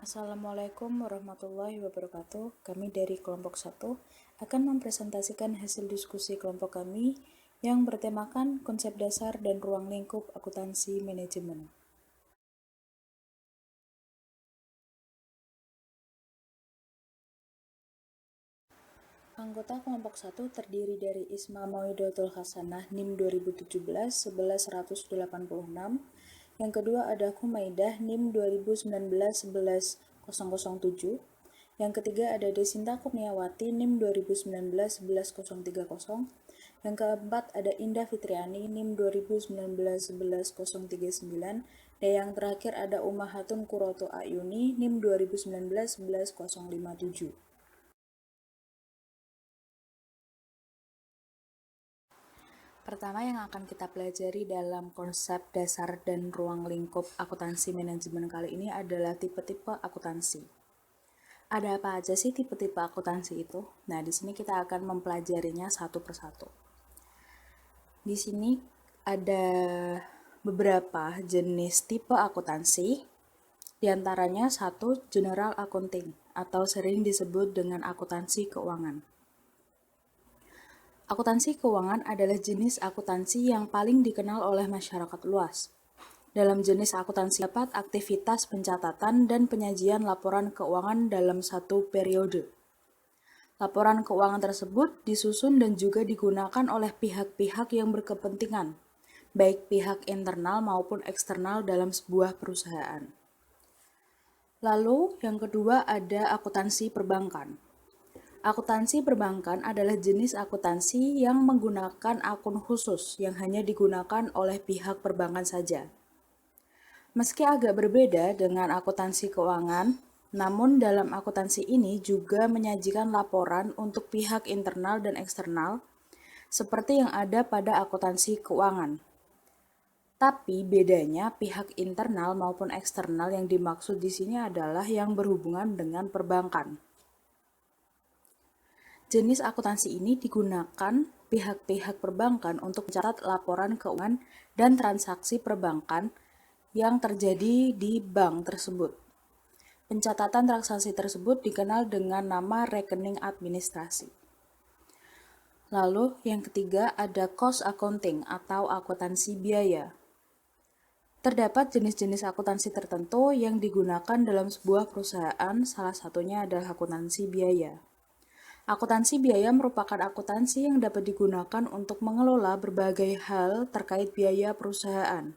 Assalamualaikum warahmatullahi wabarakatuh. Kami dari kelompok 1 akan mempresentasikan hasil diskusi kelompok kami yang bertemakan konsep dasar dan ruang lingkup akuntansi manajemen. Anggota kelompok 1 terdiri dari Isma Mauidatul Hasanah NIM 2017 11186. Yang kedua ada Humaidah NIM 2019 11007. Yang ketiga ada Desinta Kurniawati NIM 2019 11030. Yang keempat ada Indah Fitriani NIM 2019 11039. Dan yang terakhir ada Umahatun Kuroto Ayuni NIM 2019 11057. Pertama yang akan kita pelajari dalam konsep dasar dan ruang lingkup akuntansi manajemen kali ini adalah tipe-tipe akuntansi. Ada apa aja sih tipe-tipe akuntansi itu? Nah, di sini kita akan mempelajarinya satu persatu. Di sini ada beberapa jenis tipe akuntansi. Di antaranya satu, general accounting atau sering disebut dengan akuntansi keuangan. Akuntansi keuangan adalah jenis akuntansi yang paling dikenal oleh masyarakat luas. Dalam jenis akuntansi dapat aktivitas pencatatan dan penyajian laporan keuangan dalam satu periode. Laporan keuangan tersebut disusun dan juga digunakan oleh pihak-pihak yang berkepentingan, baik pihak internal maupun eksternal dalam sebuah perusahaan. Lalu, yang kedua ada akuntansi perbankan. Akuntansi perbankan adalah jenis akuntansi yang menggunakan akun khusus yang hanya digunakan oleh pihak perbankan saja. Meski agak berbeda dengan akuntansi keuangan, namun dalam akuntansi ini juga menyajikan laporan untuk pihak internal dan eksternal, seperti yang ada pada akuntansi keuangan. Tapi bedanya pihak internal maupun eksternal yang dimaksud di sini adalah yang berhubungan dengan perbankan. Jenis akuntansi ini digunakan pihak-pihak perbankan untuk mencatat laporan keuangan dan transaksi perbankan yang terjadi di bank tersebut. Pencatatan transaksi tersebut dikenal dengan nama rekening administrasi. Lalu yang ketiga ada cost accounting atau akuntansi biaya. Terdapat jenis-jenis akuntansi tertentu yang digunakan dalam sebuah perusahaan, salah satunya adalah akuntansi biaya. Akuntansi biaya merupakan akuntansi yang dapat digunakan untuk mengelola berbagai hal terkait biaya perusahaan.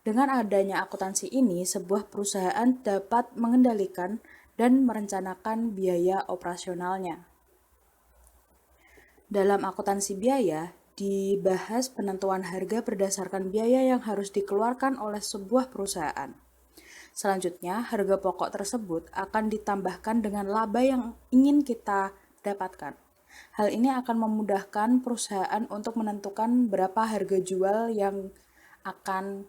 Dengan adanya akuntansi ini, sebuah perusahaan dapat mengendalikan dan merencanakan biaya operasionalnya. Dalam akuntansi biaya, dibahas penentuan harga berdasarkan biaya yang harus dikeluarkan oleh sebuah perusahaan. Selanjutnya, harga pokok tersebut akan ditambahkan dengan laba yang ingin kita dapatkan. Hal ini akan memudahkan perusahaan untuk menentukan berapa harga jual yang akan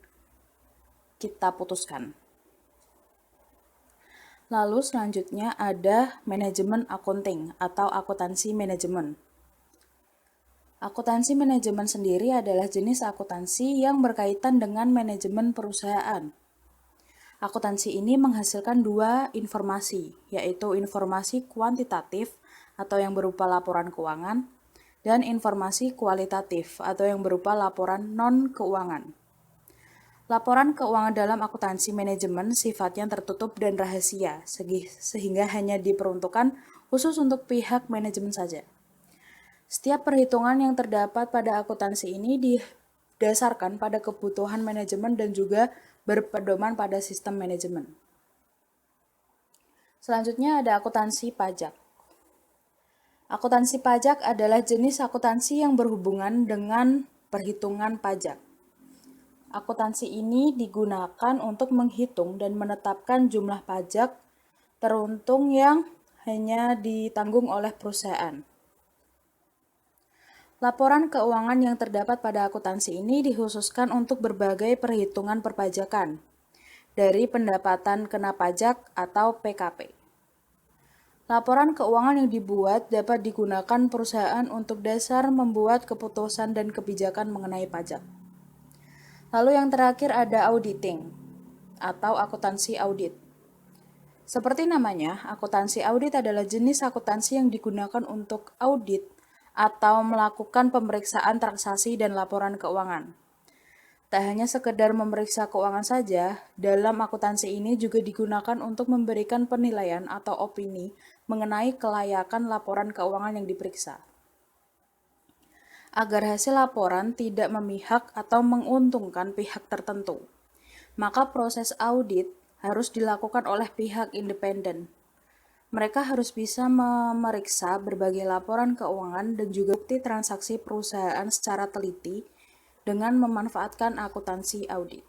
kita putuskan. Lalu selanjutnya ada manajemen accounting atau akuntansi manajemen. Akuntansi manajemen sendiri adalah jenis akuntansi yang berkaitan dengan manajemen perusahaan. Akuntansi ini menghasilkan dua informasi, yaitu informasi kuantitatif atau yang berupa laporan keuangan, dan informasi kualitatif atau yang berupa laporan non-keuangan. Laporan keuangan dalam akuntansi manajemen sifatnya tertutup dan rahasia, sehingga hanya diperuntukkan khusus untuk pihak manajemen saja. Setiap perhitungan yang terdapat pada akuntansi ini didasarkan pada kebutuhan manajemen dan juga berpedoman pada sistem manajemen. Selanjutnya ada akuntansi pajak. Akuntansi pajak adalah jenis akuntansi yang berhubungan dengan perhitungan pajak. Akuntansi ini digunakan untuk menghitung dan menetapkan jumlah pajak teruntung yang hanya ditanggung oleh perusahaan. Laporan keuangan yang terdapat pada akuntansi ini dikhususkan untuk berbagai perhitungan perpajakan, dari pendapatan kena pajak atau PKP. Laporan keuangan yang dibuat dapat digunakan perusahaan untuk dasar membuat keputusan dan kebijakan mengenai pajak. Lalu yang terakhir ada auditing atau akuntansi audit. Seperti namanya, akuntansi audit adalah jenis akuntansi yang digunakan untuk audit atau melakukan pemeriksaan transaksi dan laporan keuangan. Tak hanya sekedar memeriksa keuangan saja, dalam akuntansi ini juga digunakan untuk memberikan penilaian atau opini mengenai kelayakan laporan keuangan yang diperiksa. Agar hasil laporan tidak memihak atau menguntungkan pihak tertentu, maka proses audit harus dilakukan oleh pihak independen. Mereka harus bisa memeriksa berbagai laporan keuangan dan juga bukti transaksi perusahaan secara teliti dengan memanfaatkan akuntansi audit.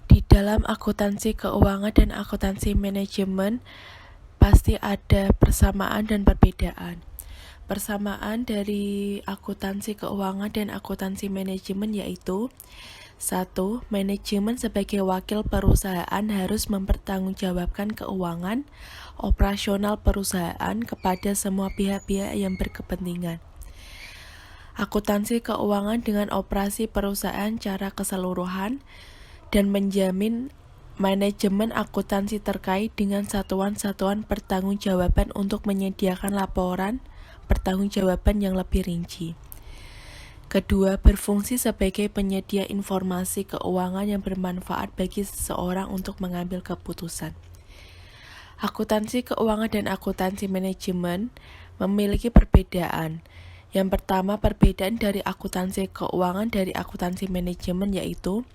Di dalam akuntansi keuangan dan akuntansi manajemen pasti ada persamaan dan perbedaan. Persamaan dari akuntansi keuangan dan akuntansi manajemen yaitu: 1. Manajemen sebagai wakil perusahaan harus mempertanggungjawabkan keuangan operasional perusahaan kepada semua pihak-pihak yang berkepentingan. Akuntansi keuangan dengan operasi perusahaan secara keseluruhan dan menjamin manajemen akuntansi terkait dengan satuan-satuan pertanggungjawaban untuk menyediakan laporan pertanggungjawaban yang lebih rinci. Kedua, berfungsi sebagai penyedia informasi keuangan yang bermanfaat bagi seseorang untuk mengambil keputusan. Akuntansi keuangan dan akuntansi manajemen memiliki perbedaan. Yang pertama, perbedaan dari akuntansi keuangan dari akuntansi manajemen yaitu: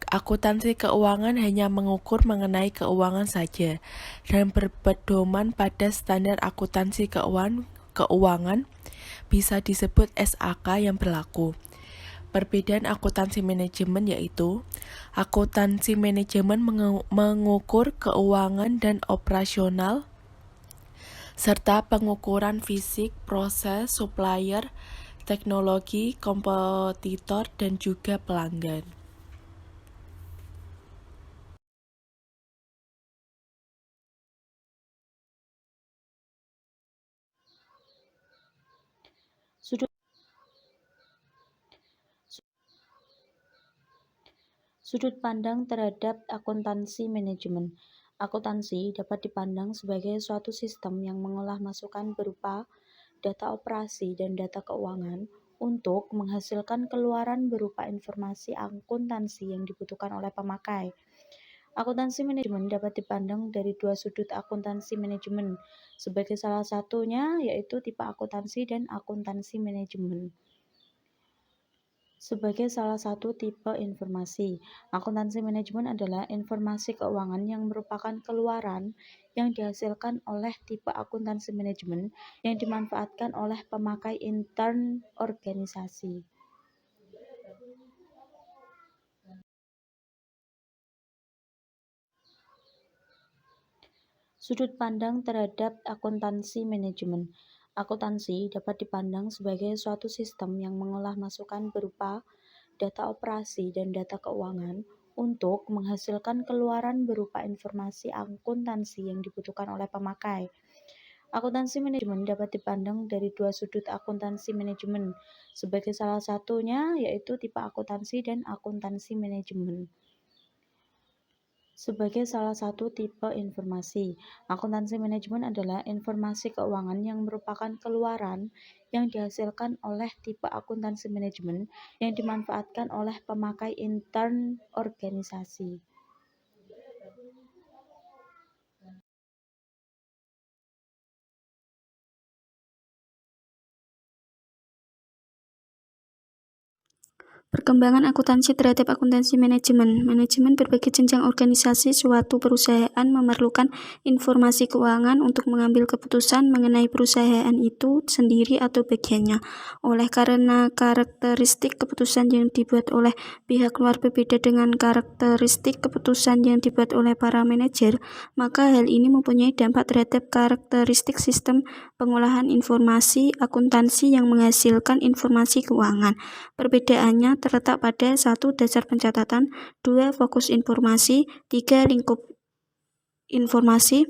akuntansi keuangan hanya mengukur mengenai keuangan saja dan berpedoman pada standar akuntansi keuangan bisa disebut SAK yang berlaku. Perbedaan akuntansi manajemen yaitu: akuntansi manajemen mengukur keuangan dan operasional serta pengukuran fisik, proses, supplier, teknologi, kompetitor, dan juga pelanggan. Sudut pandang terhadap akuntansi manajemen. Akuntansi dapat dipandang sebagai suatu sistem yang mengolah masukan berupa data operasi dan data keuangan untuk menghasilkan keluaran berupa informasi akuntansi yang dibutuhkan oleh pemakai. Akuntansi manajemen dapat dipandang dari dua sudut akuntansi manajemen, sebagai salah satunya yaitu tipe akuntansi dan akuntansi manajemen. Sebagai salah satu tipe informasi, akuntansi manajemen adalah informasi keuangan yang merupakan keluaran yang dihasilkan oleh tipe akuntansi manajemen yang dimanfaatkan oleh pemakai intern organisasi. Sudut pandang terhadap akuntansi manajemen. Akuntansi dapat dipandang sebagai suatu sistem yang mengolah masukan berupa data operasi dan data keuangan untuk menghasilkan keluaran berupa informasi akuntansi yang dibutuhkan oleh pemakai. Akuntansi manajemen dapat dipandang dari dua sudut akuntansi manajemen, sebagai salah satunya yaitu tipe akuntansi dan akuntansi manajemen. Sebagai salah satu tipe informasi, akuntansi manajemen adalah informasi keuangan yang merupakan keluaran yang dihasilkan oleh tipe akuntansi manajemen yang dimanfaatkan oleh pemakai intern organisasi. Perkembangan akuntansi terhadap akuntansi manajemen. Manajemen berbagai jenjang organisasi suatu perusahaan memerlukan informasi keuangan untuk mengambil keputusan mengenai perusahaan itu sendiri atau bagiannya. Oleh karena karakteristik keputusan yang dibuat oleh pihak luar berbeda dengan karakteristik keputusan yang dibuat oleh para manajer, maka hal ini mempunyai dampak terhadap karakteristik sistem pengolahan informasi akuntansi yang menghasilkan informasi keuangan. Perbedaannya terletak pada 1. Dasar pencatatan, 2. Fokus informasi, 3. Lingkup informasi,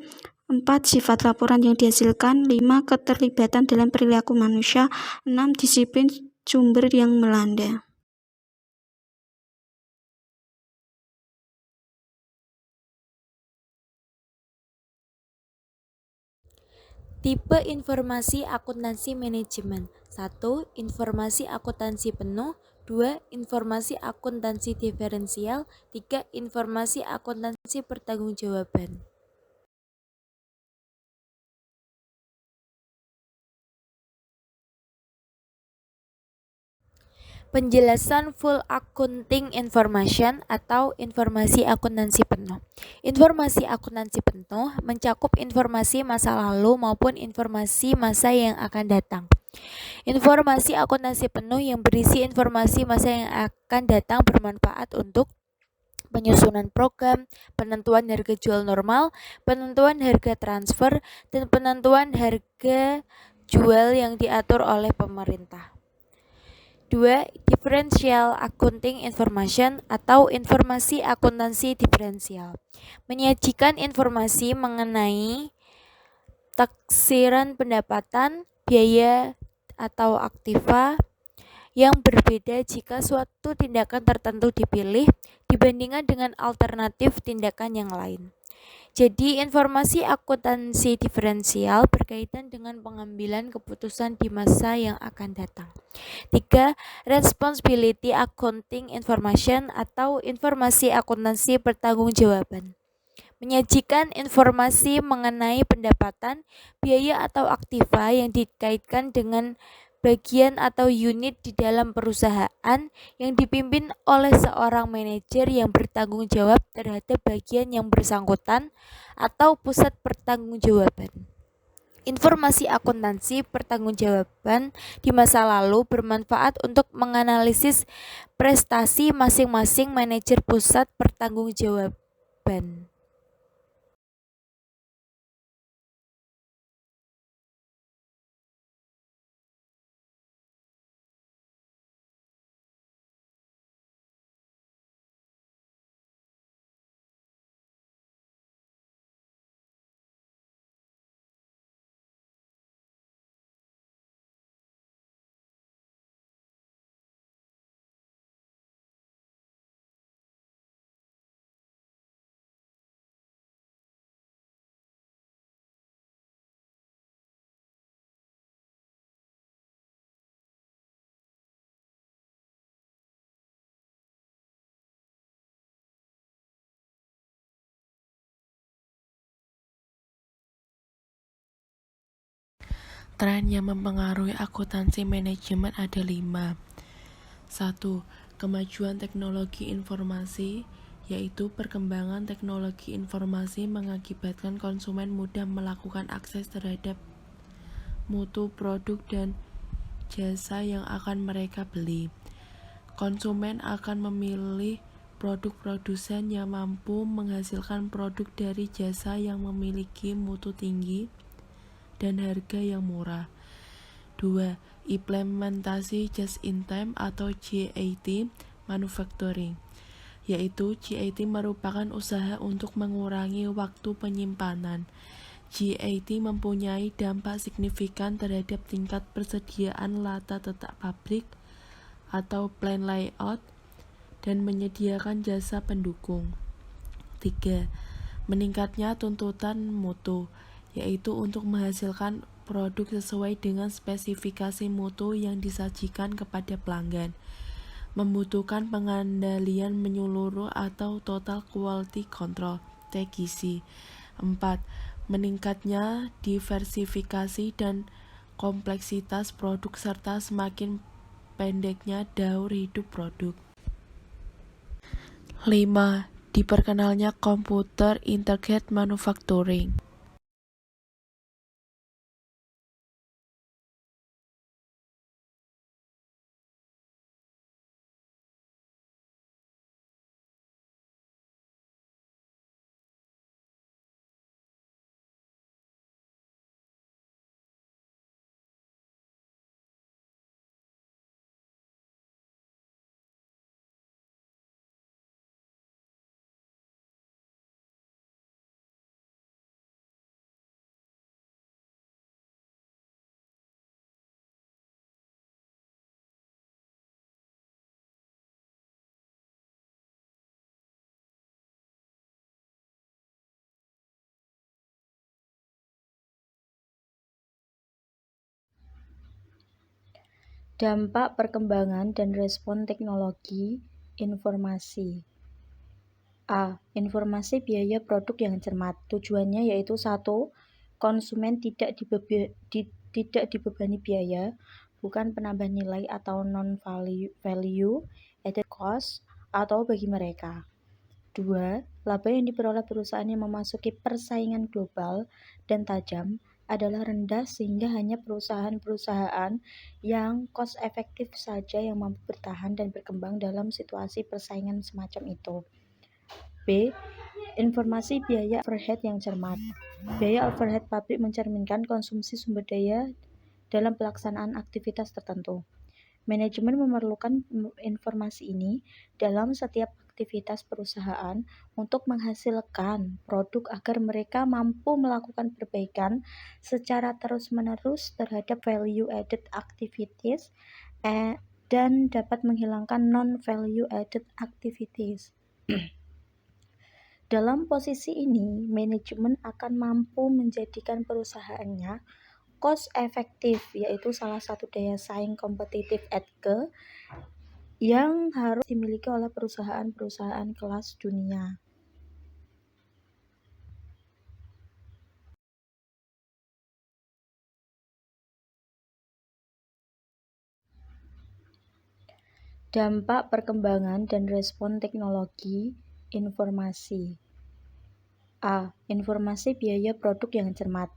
4. Sifat laporan yang dihasilkan, 5. Keterlibatan dalam perilaku manusia, 6. Disiplin sumber yang melanda. Tipe informasi akuntansi manajemen. 1. Informasi akuntansi penuh. 2. Informasi akuntansi diferensial. 3. Informasi akuntansi pertanggungjawaban. Penjelasan full accounting information atau informasi akuntansi penuh. Informasi akuntansi penuh mencakup informasi masa lalu maupun informasi masa yang akan datang. Informasi akuntansi penuh yang berisi informasi masa yang akan datang bermanfaat untuk penyusunan program, penentuan harga jual normal, penentuan harga transfer, dan penentuan harga jual yang diatur oleh pemerintah. 2. Differential accounting information atau informasi akuntansi diferensial. Menyajikan informasi mengenai taksiran pendapatan, biaya atau aktiva yang berbeda jika suatu tindakan tertentu dipilih dibandingkan dengan alternatif tindakan yang lain. Jadi, informasi akuntansi diferensial berkaitan dengan pengambilan keputusan di masa yang akan datang. 3. Responsibility accounting information atau informasi akuntansi pertanggungjawaban. Menyajikan informasi mengenai pendapatan, biaya atau aktiva yang dikaitkan dengan bagian atau unit di dalam perusahaan yang dipimpin oleh seorang manajer yang bertanggung jawab terhadap bagian yang bersangkutan atau pusat pertanggungjawaban. Informasi akuntansi pertanggungjawaban di masa lalu bermanfaat untuk menganalisis prestasi masing-masing manajer pusat pertanggungjawaban. Tren yang mempengaruhi akuntansi manajemen ada 5. 1. Kemajuan teknologi informasi, yaitu perkembangan teknologi informasi mengakibatkan konsumen mudah melakukan akses terhadap mutu produk dan jasa yang akan mereka beli. Konsumen akan memilih produk produsen yang mampu menghasilkan produk dari jasa yang memiliki mutu tinggi dan harga yang murah. 2. Implementasi just-in-time atau JIT manufacturing, yaitu JIT merupakan usaha untuk mengurangi waktu penyimpanan. JIT mempunyai dampak signifikan terhadap tingkat persediaan lata tetap pabrik atau plan layout dan menyediakan jasa pendukung. 3. Meningkatnya tuntutan mutu, yaitu untuk menghasilkan produk sesuai dengan spesifikasi mutu yang disajikan kepada pelanggan, membutuhkan pengandalian menyeluruh atau total quality control (TQC). 4. Meningkatnya diversifikasi dan kompleksitas produk serta semakin pendeknya daur hidup produk. 5. Diperkenalnya komputer integrated manufacturing. Dampak perkembangan dan respon teknologi informasi. A. Informasi biaya produk yang cermat. Tujuannya yaitu 1. Konsumen tidak dibebani biaya, bukan penambah nilai atau non-value added cost atau bagi mereka. 2. Laba yang diperoleh perusahaan yang memasuki persaingan global dan tajam adalah rendah sehingga hanya perusahaan-perusahaan yang cost efektif saja yang mampu bertahan dan berkembang dalam situasi persaingan semacam itu. B. Informasi biaya overhead yang cermat. Biaya overhead pabrik mencerminkan konsumsi sumber daya dalam pelaksanaan aktivitas tertentu. Manajemen memerlukan informasi ini dalam setiap aktivitas perusahaan untuk menghasilkan produk agar mereka mampu melakukan perbaikan secara terus-menerus terhadap value added activities dan dapat menghilangkan non-value added activities. Dalam posisi ini, manajemen akan mampu menjadikan perusahaannya cost efektif, yaitu salah satu daya saing kompetitif edge yang harus dimiliki oleh perusahaan-perusahaan kelas dunia. Dampak perkembangan dan respon teknologi informasi. A. Informasi biaya produk yang cermat.